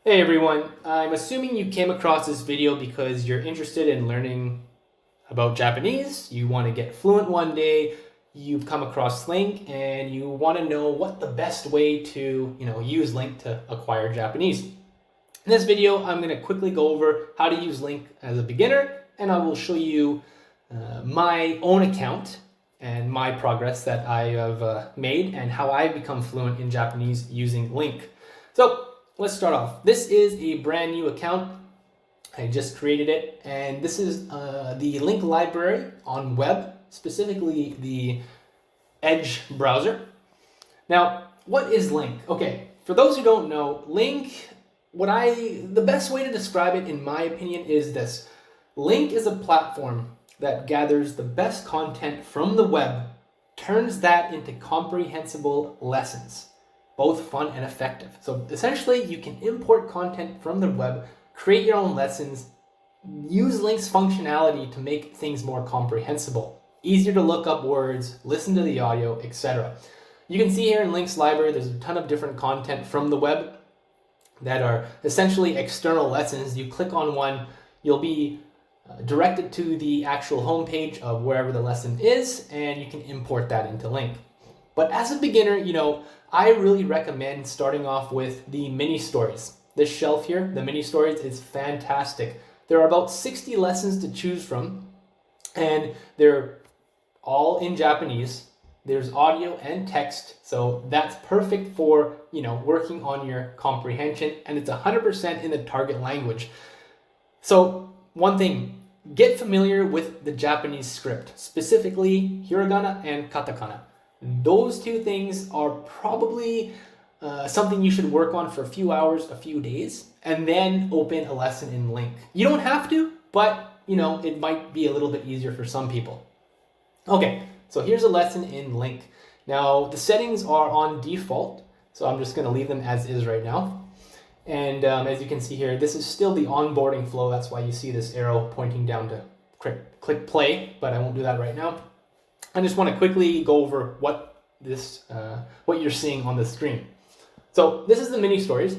Hey everyone, I'm assuming you came across this video because you're interested in learning about Japanese, you want to get fluent one day, you've come across LingQ, and you want to know what the best way to use LingQ to acquire Japanese. In this video, I'm going to quickly go over how to use LingQ as a beginner, and I will show you my own account and my progress that I have made and how I've become fluent in Japanese using LingQ. So let's start off. This is a brand new account. I just created it, and this is the LingQ library on web, specifically the Edge browser. Now, what is LingQ? Okay, for those who don't know, LingQ, the best way to describe it in my opinion is this. LingQ is a platform that gathers the best content from the web, turns that into comprehensible lessons, both fun and effective. So essentially, you can import content from the web, create your own lessons, use LingQ's functionality to make things more comprehensible, easier to look up words, listen to the audio, etc. You can see here in LingQ's library, there's a ton of different content from the web that are essentially external lessons. You click on one, you'll be directed to the actual homepage of wherever the lesson is, and you can import that into LingQ. But as a beginner, I really recommend starting off with the mini stories. This shelf here, the mini stories, is fantastic. There are about 60 lessons to choose from, and they're all in Japanese. There's audio and text, so that's perfect for working on your comprehension, and it's 100% in the target language. So one thing, get familiar with the Japanese script, specifically hiragana and katakana. Those two things are probably something you should work on for a few hours, a few days, and then open a lesson in LingQ. You don't have to, but it might be a little bit easier for some people. Okay, so here's a lesson in LingQ. Now, the settings are on default, so I'm just going to leave them as is right now. And as you can see here, this is still the onboarding flow. That's why you see this arrow pointing down to click play, but I won't do that right now. I just want to quickly go over what you're seeing on the screen. So this is the mini stories.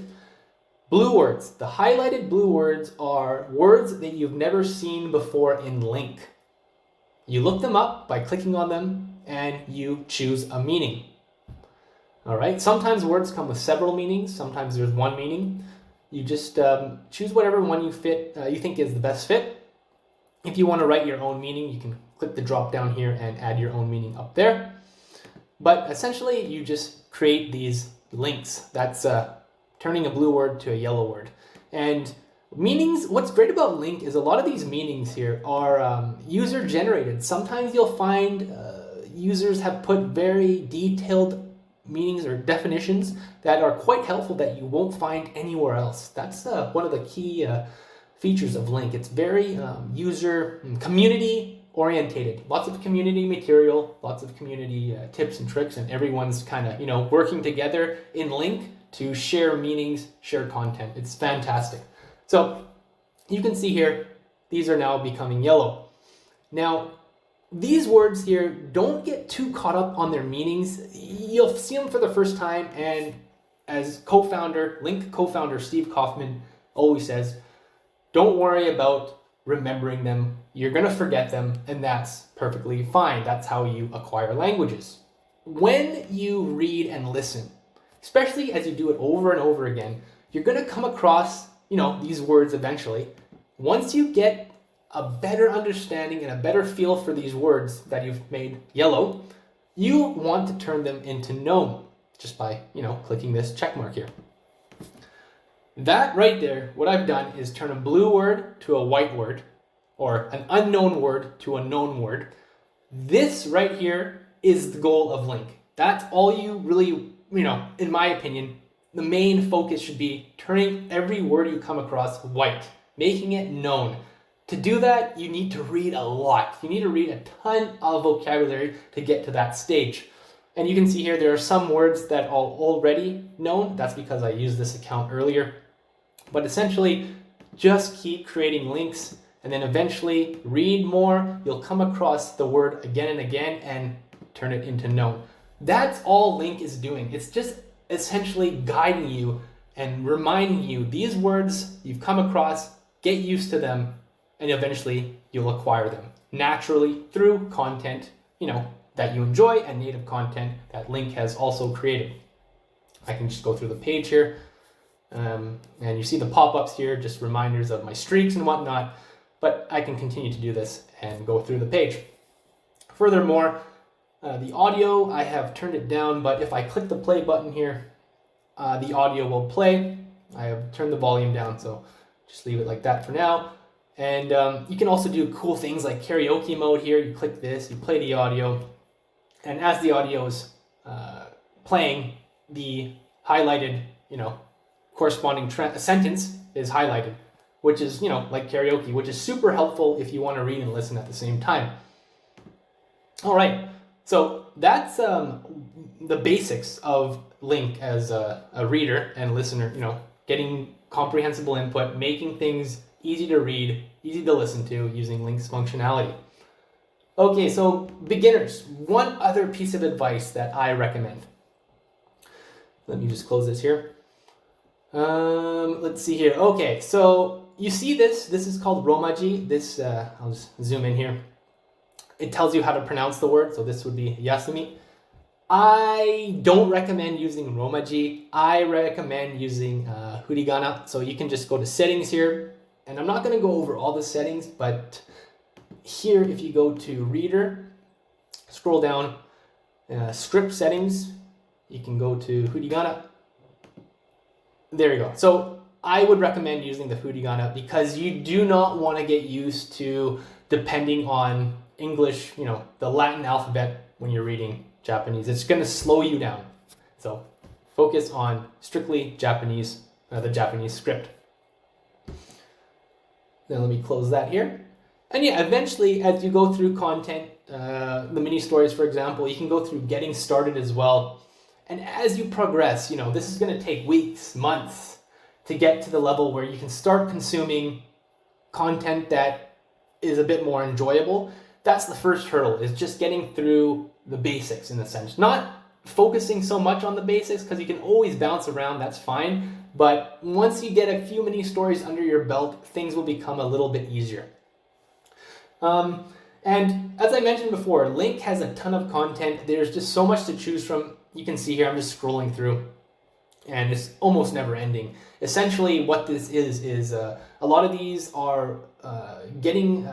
Blue words. The highlighted blue words are words that you've never seen before in LingQ. You look them up by clicking on them, and you choose a meaning. All right. Sometimes words come with several meanings. Sometimes there's one meaning. You just choose whatever one you think is the best fit. If you want to write your own meaning, you can click the drop down here and add your own meaning up there. But essentially, you just create these links. That's turning a blue word to a yellow word. And meanings, what's great about LingQ is a lot of these meanings here are user generated. Sometimes you'll find users have put very detailed meanings or definitions that are quite helpful that you won't find anywhere else. That's one of the key features of LingQ. It's very user community orientated. Lots of community material, lots of community tips and tricks, and everyone's kind of working together in LingQ to share meanings, share content. It's fantastic. So you can see here, these are now becoming yellow. Now, these words here, don't get too caught up on their meanings. You'll see them for the first time, and as LingQ co-founder Steve Kaufmann always says, don't worry about remembering them. You're going to forget them, and that's perfectly fine. That's how you acquire languages. When you read and listen, especially as you do it over and over again, you're going to come across, these words eventually. Once you get a better understanding and a better feel for these words that you've made yellow, you want to turn them into known just by, clicking this check mark here. That right there, what I've done is turn a blue word to a white word, or an unknown word to a known word. This right here is the goal of LingQ. That's all you really, in my opinion, the main focus should be turning every word you come across white, making it known. To do that, you need to read a lot. You need to read a ton of vocabulary to get to that stage. And you can see here, there are some words that are already known. That's because I used this account earlier. But essentially, just keep creating links, and then eventually read more. You'll come across the word again and again and turn it into known. That's all LingQ is doing. It's just essentially guiding you and reminding you these words you've come across, get used to them, and eventually you'll acquire them naturally through content, that you enjoy and native content that LingQ has also created. I can just go through the page here, and you see the pop-ups here, just reminders of my streaks and whatnot, but I can continue to do this and go through the page. Furthermore, the audio, I have turned it down, but if I click the play button here, the audio will play. I have turned the volume down, so just leave it like that for now. And you can also do cool things like karaoke mode here. You click this, you play the audio, and as the audio is playing, the highlighted, corresponding sentence is highlighted, which is, like karaoke, which is super helpful if you want to read and listen at the same time. All right, so that's the basics of LingQ as a reader and listener, getting comprehensible input, making things easy to read, easy to listen to using LingQ's functionality. Okay, so beginners, one other piece of advice that I recommend. Let me just close this here. Let's see here. Okay, so you see this is called Romaji. This, I'll just zoom in here. It tells you how to pronounce the word, so this would be Yasumi. I don't recommend using Romaji. I recommend using Hiragana. So you can just go to settings here, and I'm not going to go over all the settings, but here if you go to reader, scroll down, script settings, you can go to Hiragana. There you go. So I would recommend using the Hiragana because you do not want to get used to depending on English, the Latin alphabet when you're reading Japanese. It's going to slow you down. So focus on strictly Japanese, the Japanese script. Then let me close that here. And yeah, eventually as you go through content, the mini stories, for example, you can go through getting started as well. And as you progress, this is going to take weeks, months to get to the level where you can start consuming content that is a bit more enjoyable. That's the first hurdle, is just getting through the basics in a sense. Not focusing so much on the basics because you can always bounce around, that's fine. But once you get a few mini stories under your belt, things will become a little bit easier. And as I mentioned before, LingQ has a ton of content. There's just so much to choose from. You can see here, I'm just scrolling through, and it's almost never ending. Essentially, what this is a lot of these are getting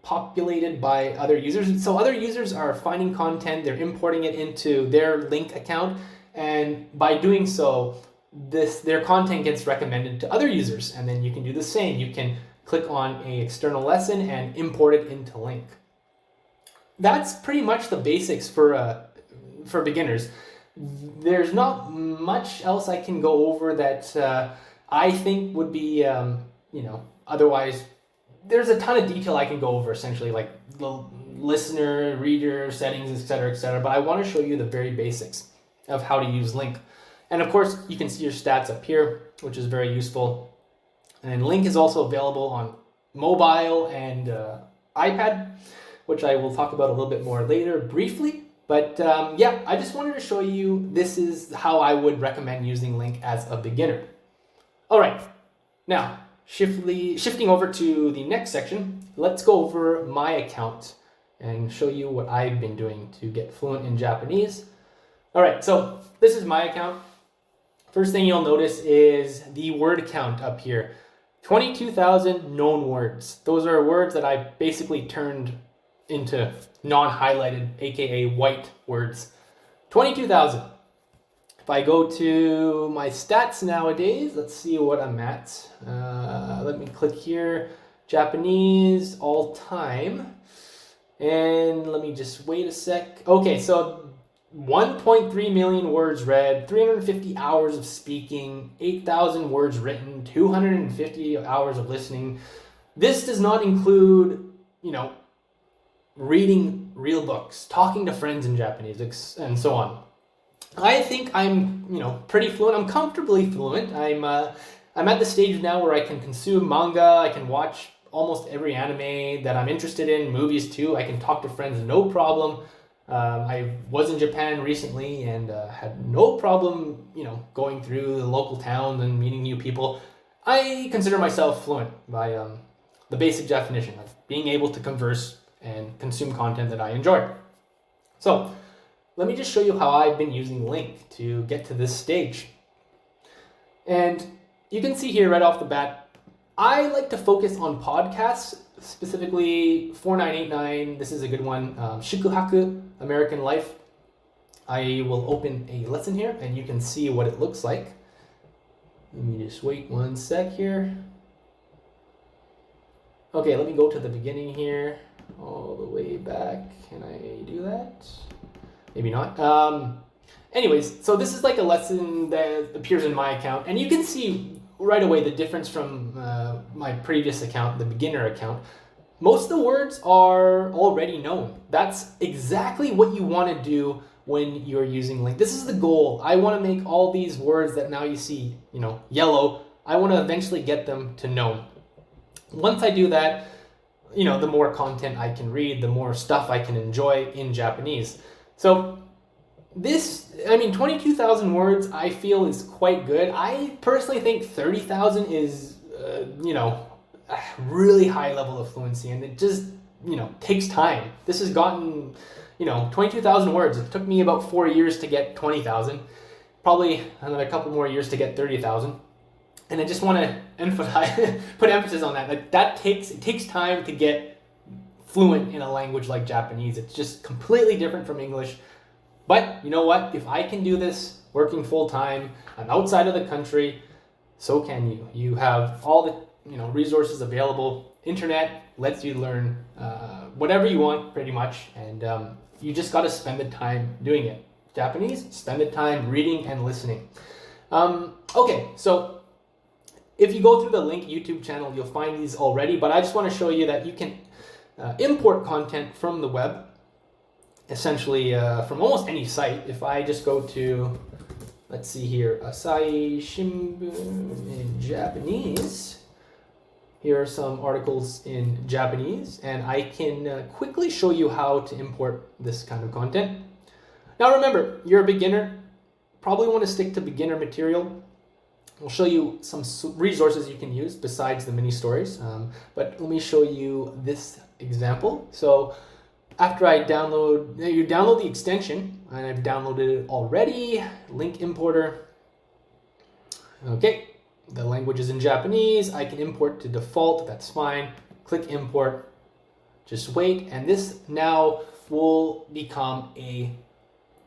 populated by other users. So other users are finding content, they're importing it into their LingQ account, and by doing so, their content gets recommended to other users, and then you can do the same. You can click on an external lesson and import it into LingQ. That's pretty much the basics for beginners. There's not much else I can go over that I think would be, otherwise, there's a ton of detail I can go over, essentially, like the listener, reader, settings, etc., but I want to show you the very basics of how to use LingQ. And of course, you can see your stats up here, which is very useful. And LingQ is also available on mobile and iPad, which I will talk about a little bit more later briefly. But yeah, I just wanted to show you this is how I would recommend using LingQ as a beginner. All right, now shifting over to the next section, let's go over my account and show you what I've been doing to get fluent in Japanese. All right, so this is my account. First thing you'll notice is the word count up here. 22,000 known words. Those are words that I basically turned into non-highlighted, aka white words. 22,000. If I go to my stats nowadays, let's see what I'm at. Let me click here, Japanese all time. And let me just wait a sec. Okay, so 1.3 million words read, 350 hours of speaking, 8,000 words written, 250 hours of listening. This does not include, reading real books, talking to friends in Japanese, and so on. I think I'm, pretty fluent. I'm comfortably fluent. I'm at the stage now where I can consume manga. I can watch almost every anime that I'm interested in, movies too. I can talk to friends, no problem. I was in Japan recently and had no problem, going through the local towns and meeting new people. I consider myself fluent by the basic definition of being able to converse and consume content that I enjoy. So let me just show you how I've been using LingQ to get to this stage. And you can see here right off the bat, I like to focus on podcasts, specifically 4989. This is a good one. Shikuhaku, American Life. I will open a lesson here and you can see what it looks like. Let me just wait one sec here. Okay, let me go to the beginning here, all the way back. Can I do that? Maybe not. Anyways, so this is like a lesson that appears in my account, and you can see right away the difference from my previous account, the beginner account. Most of the words are already known. That's exactly what you want to do when you're using LingQ. This is the goal. I want to make all these words that now you see, yellow, I want to eventually get them to known. Once I do that, the more content I can read, the more stuff I can enjoy in Japanese. So 22,000 words I feel is quite good. I personally think 30,000 is, a really high level of fluency, and it just, takes time. This has gotten, 22,000 words. It took me about 4 years to get 20,000, probably another couple more years to get 30,000. And I just want to emphasize, put emphasis on that. Like it takes time to get fluent in a language like Japanese. It's just completely different from English. But you know what? If I can do this working full time, I'm outside of the country, so can you. You have all the resources available. Internet lets you learn whatever you want, pretty much, and you just got to spend the time doing it. Japanese, spend the time reading and listening. Okay, so if you go through the LingQ YouTube channel, you'll find these already, but I just want to show you that you can import content from the web, essentially from almost any site. If I just go to, let's see here, Asahi Shimbun in Japanese, here are some articles in Japanese, and I can quickly show you how to import this kind of content. Now remember, you're a beginner, probably want to stick to beginner material. We'll show you some resources you can use besides the mini stories, but let me show you this example. So after you download the extension, and I've downloaded it already, LingQ importer. Okay, the language is in Japanese. I can import to default, that's fine. Click import, just wait, and this now will become a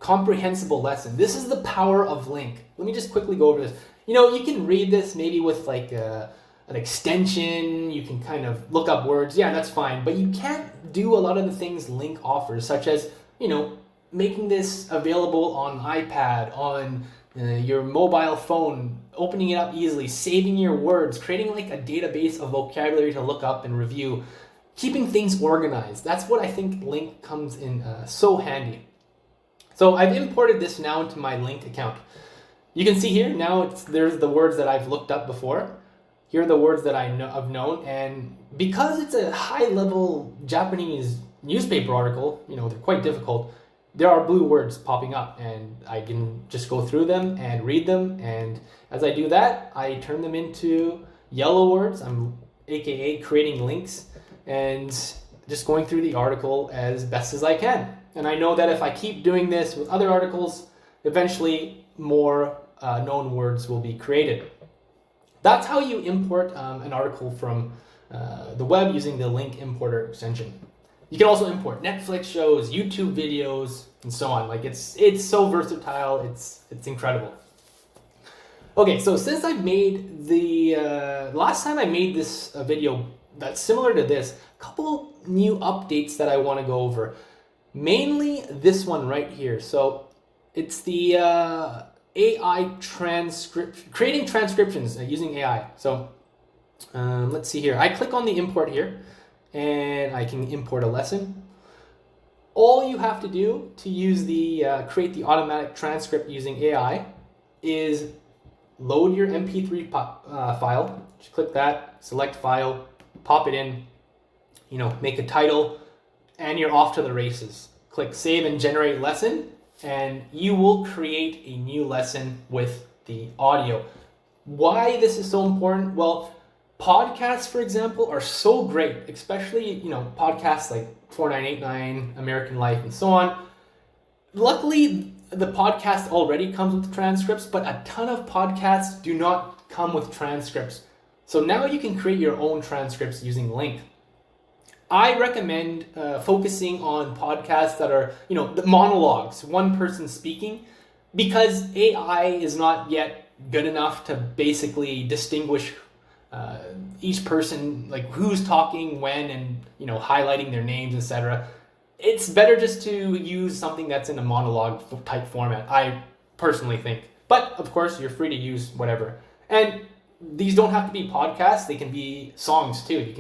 comprehensible lesson. This is the power of LingQ. Let me just quickly go over this. You can read this maybe with like an extension. You can kind of look up words. Yeah, that's fine. But you can't do a lot of the things LingQ offers, such as, making this available on iPad, on your mobile phone, opening it up easily, saving your words, creating like a database of vocabulary to look up and review, keeping things organized. That's what I think LingQ comes in so handy. So I've imported this now into my LingQ account. You can see here now there's the words that I've looked up before. Here are the words that I've known, and because it's a high-level Japanese newspaper article, they're quite difficult. There are blue words popping up, and I can just go through them and read them. And as I do that, I turn them into yellow words. I'm AKA creating links and just going through the article as best as I can. And I know that if I keep doing this with other articles, eventually more known words will be created. That's how you import an article from the web using the LingQ importer extension. You can also import Netflix shows, YouTube videos, and so on. Like it's so versatile. It's incredible. Okay, so since I've made the last time I made this video that's similar to this, a couple new updates that I want to go over. Mainly this one right here. So it's the AI creating transcriptions using AI. So let's see here. I click on the import here, and I can import a lesson. All you have to do to use the create the automatic transcript using AI is load your MP3 file. Just click that, select file, pop it in, make a title, and you're off to the races. click save and generate lesson, and you will create a new lesson with the audio. Why this is so important? Well, podcasts, for example, are so great, especially, podcasts like 4989, American Life, and so on. Luckily, the podcast already comes with transcripts, but a ton of podcasts do not come with transcripts. So now you can create your own transcripts using LingQ. I recommend focusing on podcasts that are, the monologues, one person speaking, because AI is not yet good enough to basically distinguish each person, like who's talking when, and highlighting their names, etc. It's better just to use something that's in a monologue type format, I personally think. But of course, you're free to use whatever. And these don't have to be podcasts; they can be songs too.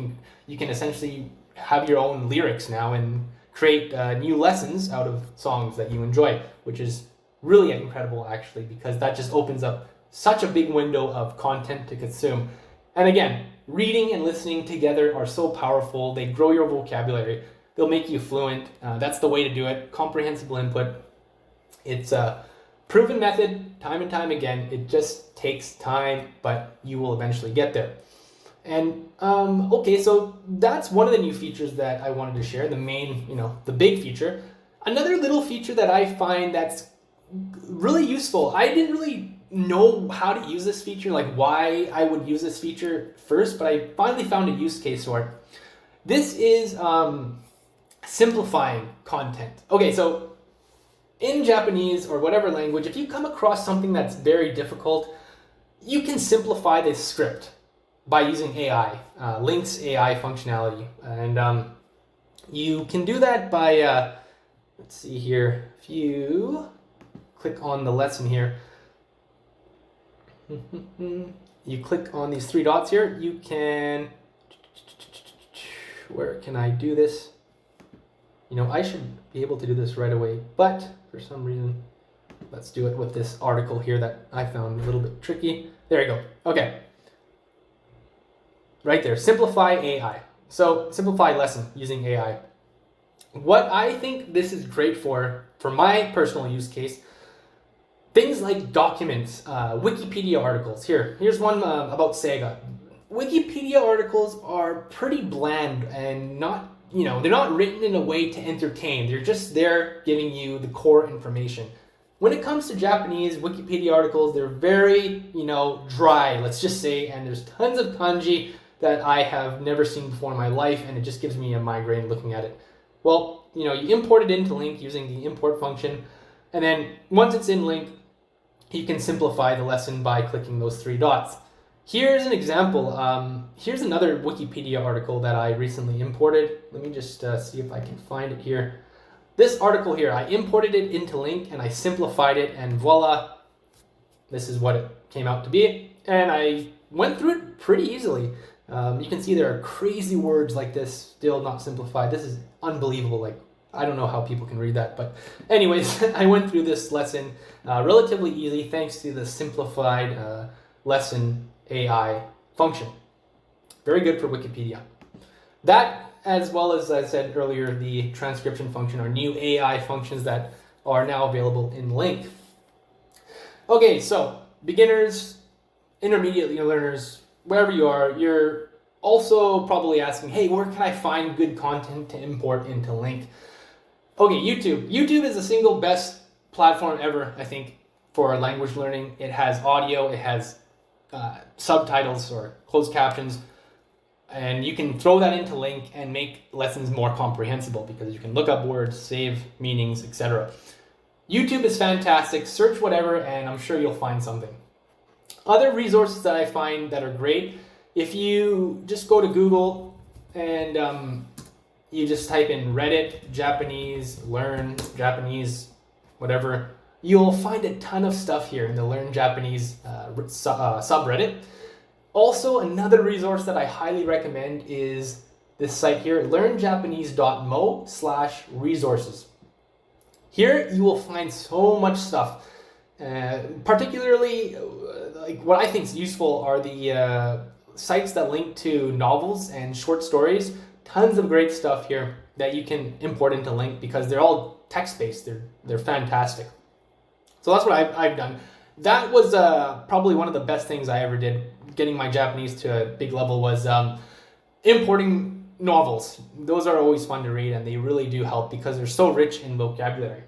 You can essentially have your own lyrics now and create new lessons out of songs that you enjoy, which is really incredible actually, because that just opens up such a big window of content to consume. And again, reading and listening together are so powerful. They grow your vocabulary. They'll make you fluent. That's the way to do it. Comprehensible input. It's a proven method time and time again. It just takes time, but you will eventually get there. And okay, so that's one of the new features that I wanted to share, the main, the big feature. Another little feature that I find that's really useful, I didn't really know how to use this feature, like why I would use this feature first, but I finally found a use case for it. This is simplifying content. Okay, so in Japanese or whatever language, if you come across something that's very difficult, you can simplify this script by using AI, LingQ's AI functionality. And you can do that by, let's see here, if you click on the lesson here, you click on these three dots here, you can, where can I do this? I should be able to do this right away, but for some reason, let's do it with this article here that I found a little bit tricky. There you go. Okay. Right there, simplify AI. So simplify lesson using AI. What I think this is great for my personal use case, things like documents, Wikipedia articles. Here's one about Sega. Wikipedia articles are pretty bland and not, they're not written in a way to entertain. They're just there giving you the core information. When it comes to Japanese Wikipedia articles, they're very, dry, let's just say, and there's tons of kanji that I have never seen before in my life, and it just gives me a migraine looking at it. Well, you import it into LingQ using the import function, and then once it's in LingQ, you can simplify the lesson by clicking those three dots. Here's an example. Here's another Wikipedia article that I recently imported. Let me just see if I can find it here. This article here, I imported it into LingQ and I simplified it, and voila, this is what it came out to be. And I went through it pretty easily. You can see there are crazy words like this still not simplified. This is unbelievable. Like, I don't know how people can read that, but anyways, I went through this lesson relatively easy thanks to the simplified lesson AI function. Very good for Wikipedia. That, as well as I said earlier, the transcription function are new AI functions that are now available in LingQ. Okay, so beginners, intermediate learners, wherever you are, you're also probably asking, hey, where can I find good content to import into LingQ? Okay, YouTube. YouTube is the single best platform ever, I think, for language learning. It has audio, it has subtitles or closed captions, and you can throw that into LingQ and make lessons more comprehensible because you can look up words, save meanings, etc. YouTube is fantastic. Search whatever, and I'm sure you'll find something. Other resources that I find that are great, if you just go to Google and you just type in Reddit, Japanese, learn Japanese, whatever, you'll find a ton of stuff here in the Learn Japanese subreddit. Also, another resource that I highly recommend is this site here, learnjapanese.mo/resources. Here you will find so much stuff. Particularly, like what I think is useful are the sites that link to novels and short stories. Tons of great stuff here that you can import into LingQ because they're all text-based. They're fantastic. So that's what I've done. That was probably one of the best things I ever did. Getting my Japanese to a big level was importing novels. Those are always fun to read, and they really do help because they're so rich in vocabulary.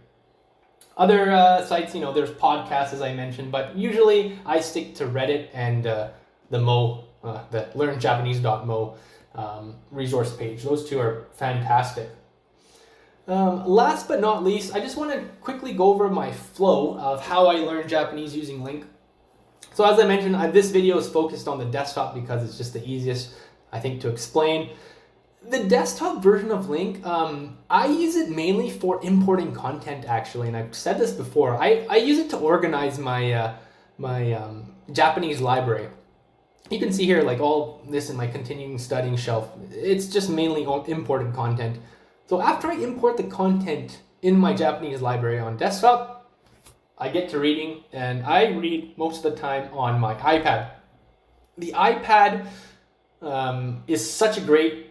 Other sites, there's podcasts, as I mentioned, but usually I stick to Reddit and the learnjapanese.mo resource page. Those two are fantastic. Last but not least, I just want to quickly go over my flow of how I learn Japanese using LingQ. So as I mentioned, this video is focused on the desktop because it's just the easiest, I think, to explain. The desktop version of LingQ, I use it mainly for importing content, actually, and I've said this before. I use it to organize my Japanese library. You can see here, like, all this in my continuing studying shelf. It's just mainly imported content. So after I import the content in my Japanese library on desktop, I get to reading, and I read most of the time on my iPad. The iPad is such a great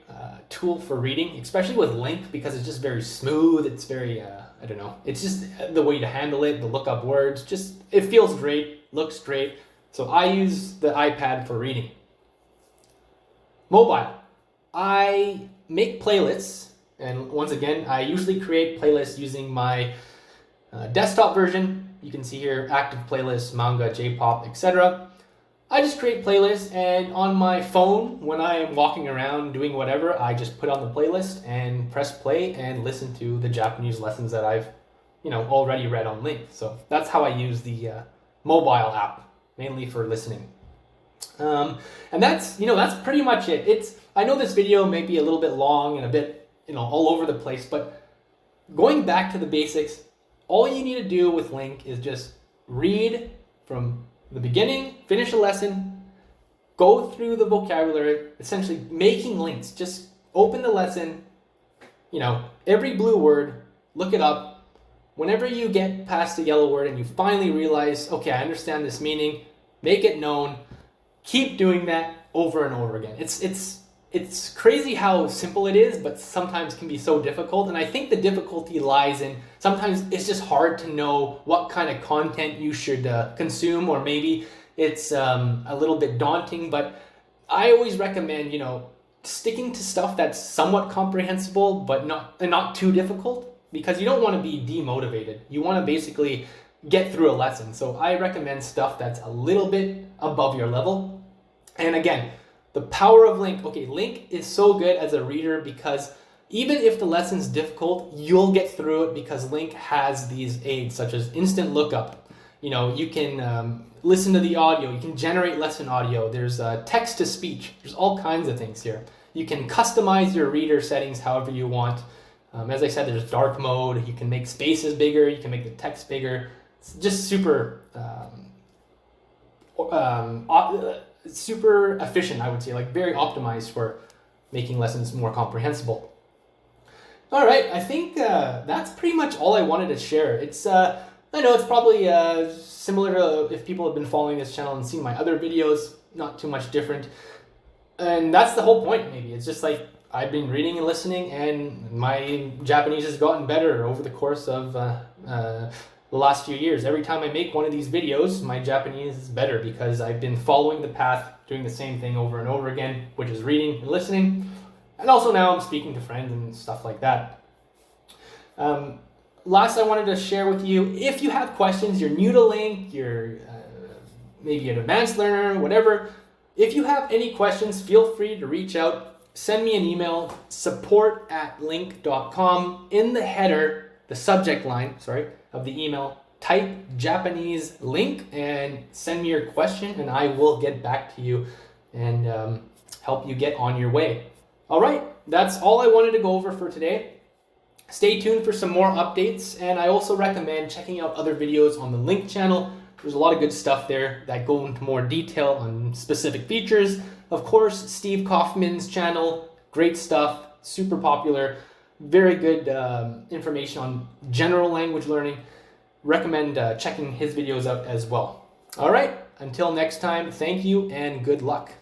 tool for reading, especially with LingQ, because it's just very smooth. It's very, I don't know, it's just the way to handle it, the look up words, just, it feels great, looks great. So I use the iPad for reading. Mobile. I make playlists, and once again, I usually create playlists using my desktop version. You can see here, active playlists, manga, J-pop, etc. I just create playlists, and on my phone, when I am walking around doing whatever, I just put on the playlist and press play and listen to the Japanese lessons that I've, already read on LingQ. So that's how I use the mobile app, mainly for listening. And that's pretty much it. I know this video may be a little bit long and a bit, all over the place, but going back to the basics, all you need to do with LingQ is just read from the beginning, finish a lesson, go through the vocabulary, essentially making links. Just open the lesson, every blue word, look it up. Whenever you get past the yellow word and you finally realize, okay, I understand this meaning, make it known. Keep doing that over and over again. It's crazy how simple it is, but sometimes can be so difficult. And I think the difficulty lies in sometimes it's just hard to know what kind of content you should consume, or maybe it's a little bit daunting. But I always recommend, sticking to stuff that's somewhat comprehensible, but not too difficult, because you don't want to be demotivated. You want to basically get through a lesson. So I recommend stuff that's a little bit above your level. And again, the power of LingQ. Okay, LingQ is so good as a reader because even if the lesson's difficult, you'll get through it because LingQ has these aids such as instant lookup. You can listen to the audio. You can generate lesson audio. There's text to speech. There's all kinds of things here. You can customize your reader settings however you want. As I said, there's dark mode. You can make spaces bigger. You can make the text bigger. It's just super super efficient, I would say, like very optimized for making lessons more comprehensible. All right, I think that's pretty much all I wanted to share. It's I know it's probably similar to if people have been following this channel and seen my other videos, not too much different. And that's the whole point, maybe. It's just like I've been reading and listening, and my Japanese has gotten better over the course of the last few years. Every time I make one of these videos, my Japanese is better because I've been following the path, doing the same thing over and over again, which is reading and listening. And also now I'm speaking to friends and stuff like that. Last, I wanted to share with you, if you have questions, you're new to LingQ, you're maybe an advanced learner, whatever. If you have any questions, feel free to reach out. Send me an email, support@lingq.com. In the header, the subject line, of the email, type Japanese LingQ and send me your question, and I will get back to you and help you get on your way. All right, that's all I wanted to go over for today. Stay tuned for some more updates, and I also recommend checking out other videos on the LingQ channel. There's a lot of good stuff there that go into more detail on specific features. Of course, Steve Kaufmann's channel, great stuff, super popular. Very good information on general language learning. Recommend checking his videos out as well. All right, until next time, thank you and good luck.